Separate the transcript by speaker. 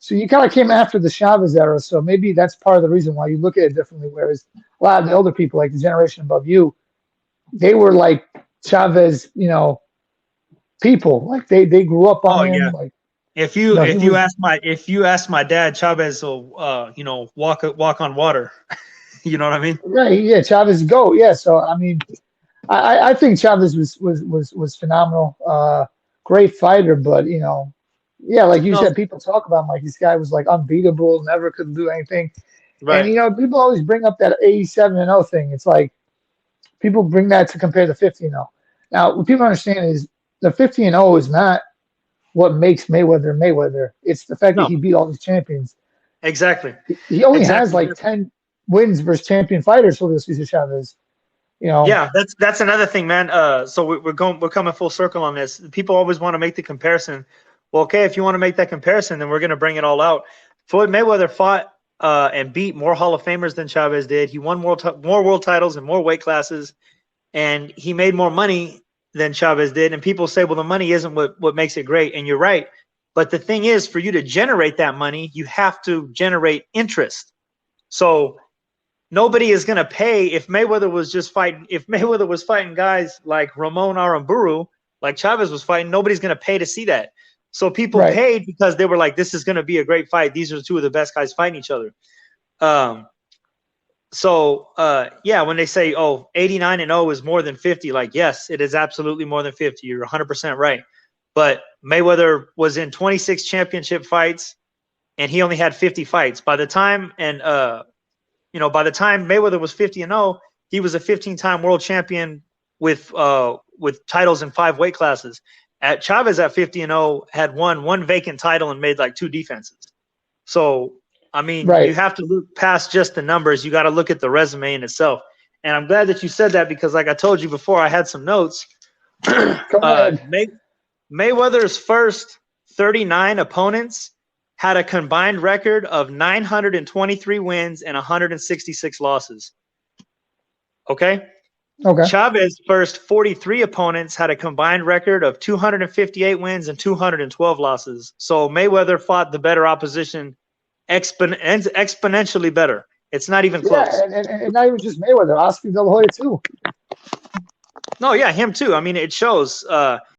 Speaker 1: So you kind of came after the Chavez era, so maybe that's part of the reason why you look at it differently. Whereas a lot of the older people, like the generation above you, they were like Chavez, people. Like they grew up on
Speaker 2: Oh
Speaker 1: him.
Speaker 2: yeah.
Speaker 1: Like he
Speaker 2: If you
Speaker 1: was
Speaker 2: ask my dad, Chavez will walk on water. You know what I mean?
Speaker 1: right. Yeah, Chavez go. Yeah. So I mean, I think Chavez was phenomenal. Great fighter, but yeah, like you
Speaker 2: No,
Speaker 1: said, people talk about him like this guy was like unbeatable, never could do anything. And
Speaker 2: right.
Speaker 1: people always bring up that 87-0 thing. It's like people bring that to compare the 50-0. Now, what people understand is the 50-0 is not what makes Mayweather Mayweather. It's the fact that
Speaker 2: No,
Speaker 1: he beat all these champions.
Speaker 2: exactly,
Speaker 1: He only has
Speaker 2: exactly.
Speaker 1: like 10 wins versus champion fighters, Julio Cesar Chavez. You know,
Speaker 2: Yeah, that's another thing, man. So we're coming full circle on this. People always want to make the comparison. Well, okay, if you want to make that comparison, then we're going to bring it all out. Floyd Mayweather fought and beat more Hall of Famers than Chavez did. He won more world titles and more weight classes, and he made more money than Chavez did. And people say, well, the money isn't what makes it great, and you're right. But the thing is, for you to generate that money, you have to generate interest. So nobody is going to pay if Mayweather was fighting guys like Ramon Aramburu, like Chavez was fighting, nobody's going to pay to see that. So people
Speaker 1: right.
Speaker 2: paid because they were like, this is going to be a great fight. These are two of the best guys fighting each other. Yeah, when they say, 89-0 is more than 50, like, yes, it is absolutely more than 50. You're 100% right. But Mayweather was in 26 championship fights and he only had 50 fights. By the time Mayweather was 50-0, he was a 15-time world champion with titles in 5 weight classes. At Chavez at 50-0 had won 1 vacant title and made like 2 defenses. So, I mean, you
Speaker 1: Right.
Speaker 2: have to look past just the numbers. You got to look at the resume in itself. And I'm glad that you said that because, like I told you before, I had some notes.
Speaker 1: Go ahead.
Speaker 2: Mayweather's first 39 opponents had a combined record of 923 wins and 166 losses. Okay?
Speaker 1: Okay.
Speaker 2: Chavez's first 43 opponents had a combined record of 258 wins and 212 losses. So Mayweather fought the better opposition exponentially better. It's not even
Speaker 1: Yeah,
Speaker 2: close.
Speaker 1: and not even just Mayweather, Oscar De La Hoya too.
Speaker 2: No, yeah, him too. I mean, it shows.